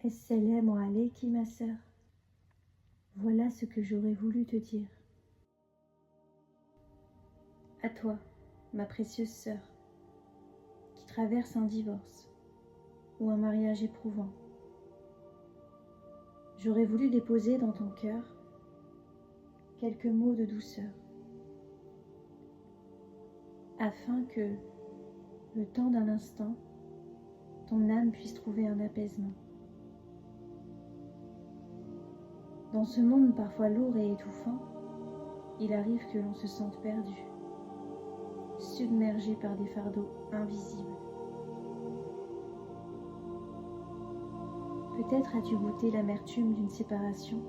Assalamu alayki ma sœur. Voilà ce que j'aurais voulu te dire. À toi, ma précieuse sœur, qui traverse un divorce ou un mariage éprouvant. J'aurais voulu déposer dans ton cœur quelques mots de douceur, afin que, le temps d'un instant, ton âme puisse trouver un apaisement. Dans ce monde parfois lourd et étouffant, il arrive que l'on se sente perdu, submergé par des fardeaux invisibles. Peut-être as-tu goûté l'amertume d'une séparation.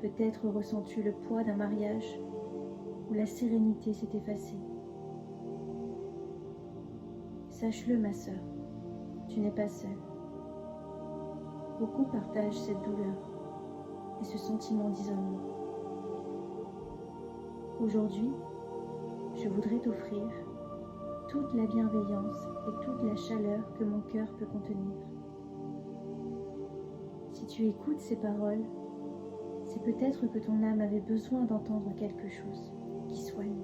Peut-être ressens-tu le poids d'un mariage où la sérénité s'est effacée. Sache-le, ma sœur, tu n'es pas seule. Beaucoup partagent cette douleur et ce sentiment d'isolement. Aujourd'hui, je voudrais t'offrir toute la bienveillance et toute la chaleur que mon cœur peut contenir. Si tu écoutes ces paroles, c'est peut-être que ton âme avait besoin d'entendre quelque chose qui soigne.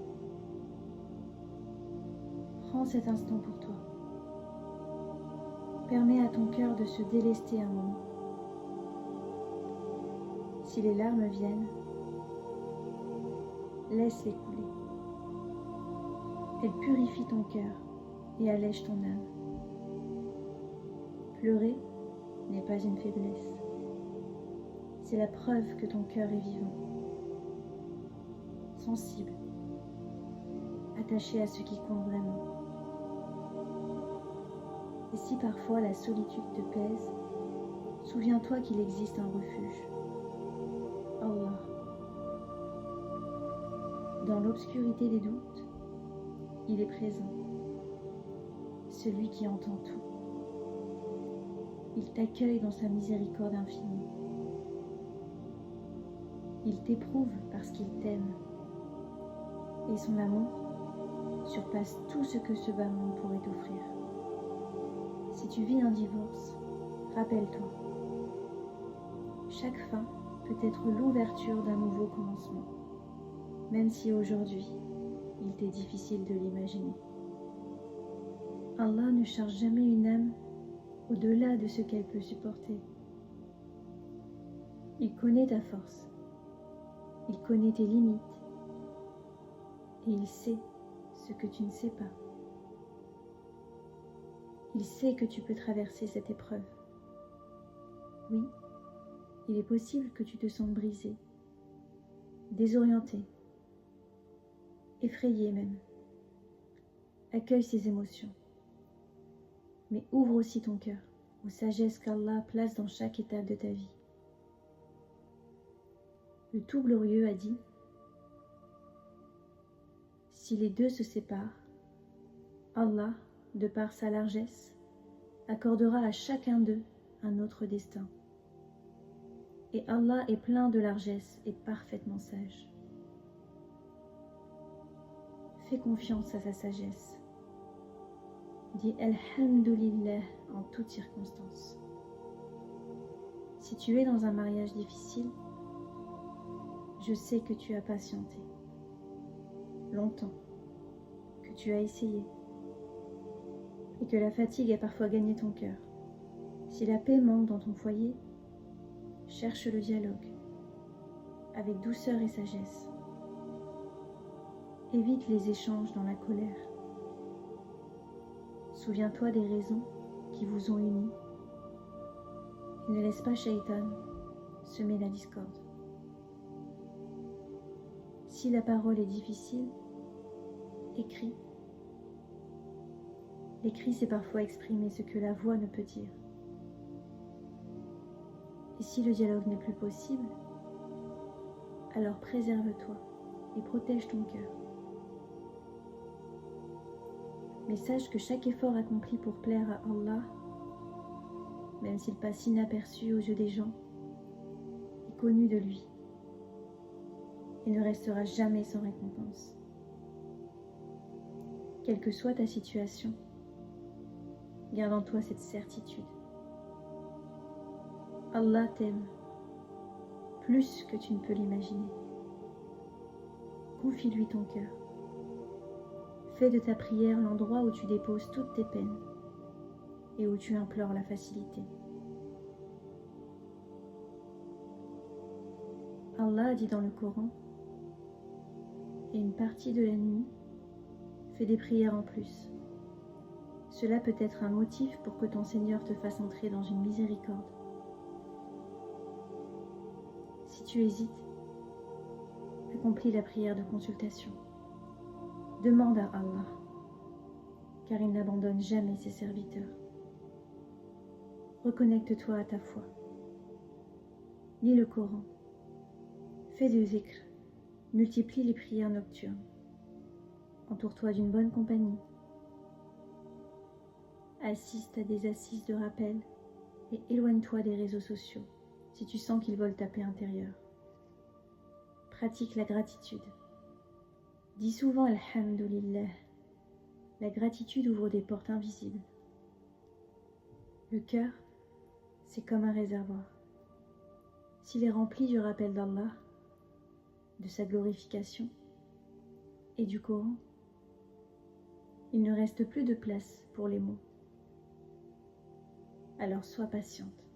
Prends cet instant pour toi. Permets à ton cœur de se délester un moment. Si les larmes viennent, laisse-les couler. Elles purifient ton cœur et allègent ton âme. Pleurer n'est pas une faiblesse. C'est la preuve que ton cœur est vivant, sensible, attaché à ce qui compte vraiment. Et si parfois la solitude te pèse, souviens-toi qu'il existe un refuge. Allah. Dans l'obscurité des doutes, il est présent, celui qui entend tout. Il t'accueille dans sa miséricorde infinie. Il t'éprouve parce qu'il t'aime, et son amour surpasse tout ce que ce bas monde pourrait t'offrir. Si tu vis un divorce, rappelle-toi, chaque fin peut être l'ouverture d'un nouveau commencement, même si aujourd'hui, il t'est difficile de l'imaginer. Allah ne charge jamais une âme au-delà de ce qu'elle peut supporter. Il connaît ta force, il connaît tes limites, et il sait ce que tu ne sais pas. Il sait que tu peux traverser cette épreuve. Oui, il est possible que tu te sentes brisé, désorienté, effrayé même. Accueille ces émotions, mais ouvre aussi ton cœur aux sagesses qu'Allah place dans chaque étape de ta vie. Le Tout-Glorieux a dit : si les deux se séparent, Allah, de par sa largesse, accordera à chacun d'eux un autre destin. Et Allah est plein de largesse et parfaitement sage. Fais confiance à sa sagesse. Dis Alhamdulillah en toutes circonstances. Si tu es dans un mariage difficile, je sais que tu as patienté longtemps, que tu as essayé, et que la fatigue a parfois gagné ton cœur. Si la paix manque dans ton foyer, cherche le dialogue, avec douceur et sagesse. Évite les échanges dans la colère. Souviens-toi des raisons qui vous ont unis, et ne laisse pas Shaitan semer la discorde. Si la parole est difficile, écris. L'écrit, c'est parfois exprimer ce que la voix ne peut dire. Et si le dialogue n'est plus possible, alors préserve-toi et protège ton cœur. Mais sache que chaque effort accompli pour plaire à Allah, même s'il passe inaperçu aux yeux des gens, est connu de lui et ne restera jamais sans récompense. Quelle que soit ta situation, garde en toi cette certitude. Allah t'aime plus que tu ne peux l'imaginer. Confie-lui ton cœur. Fais de ta prière l'endroit où tu déposes toutes tes peines et où tu implores la facilité. Allah dit dans le Coran, et une partie de la nuit, fais des prières en plus. Cela peut être un motif pour que ton Seigneur te fasse entrer dans une miséricorde. Si tu hésites, accomplis la prière de consultation. Demande à Allah, car il n'abandonne jamais ses serviteurs. Reconnecte-toi à ta foi. Lis le Coran. Fais du zikr. Multiplie les prières nocturnes. Entoure-toi d'une bonne compagnie. Assiste à des assises de rappel et éloigne-toi des réseaux sociaux si tu sens qu'ils volent ta paix intérieure. Pratique la gratitude. Dis souvent Alhamdulillah. La gratitude ouvre des portes invisibles. Le cœur, c'est comme un réservoir. S'il est rempli du rappel d'Allah, de sa glorification et du Coran, il ne reste plus de place pour les mots. Alors sois patiente,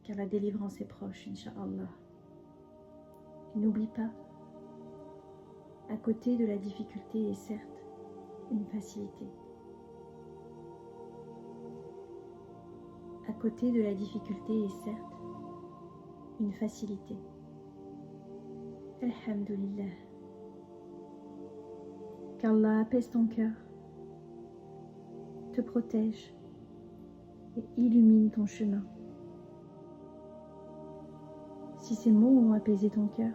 car la délivrance est proche, Inch'Allah. Et n'oublie pas, à côté de la difficulté est certes une facilité. À côté de la difficulté est certes une facilité. Alhamdulillah. Qu'Allah apaise ton cœur, te protège et illumine ton chemin. Si ces mots ont apaisé ton cœur,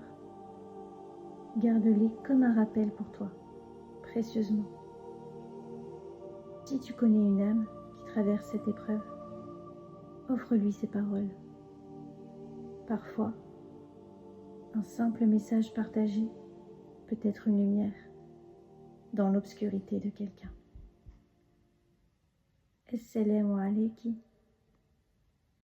garde-les comme un rappel pour toi, précieusement. Si tu connais une âme qui traverse cette épreuve, offre-lui ces paroles. Parfois, un simple message partagé peut être une lumière dans l'obscurité de quelqu'un. Assalamu alaykum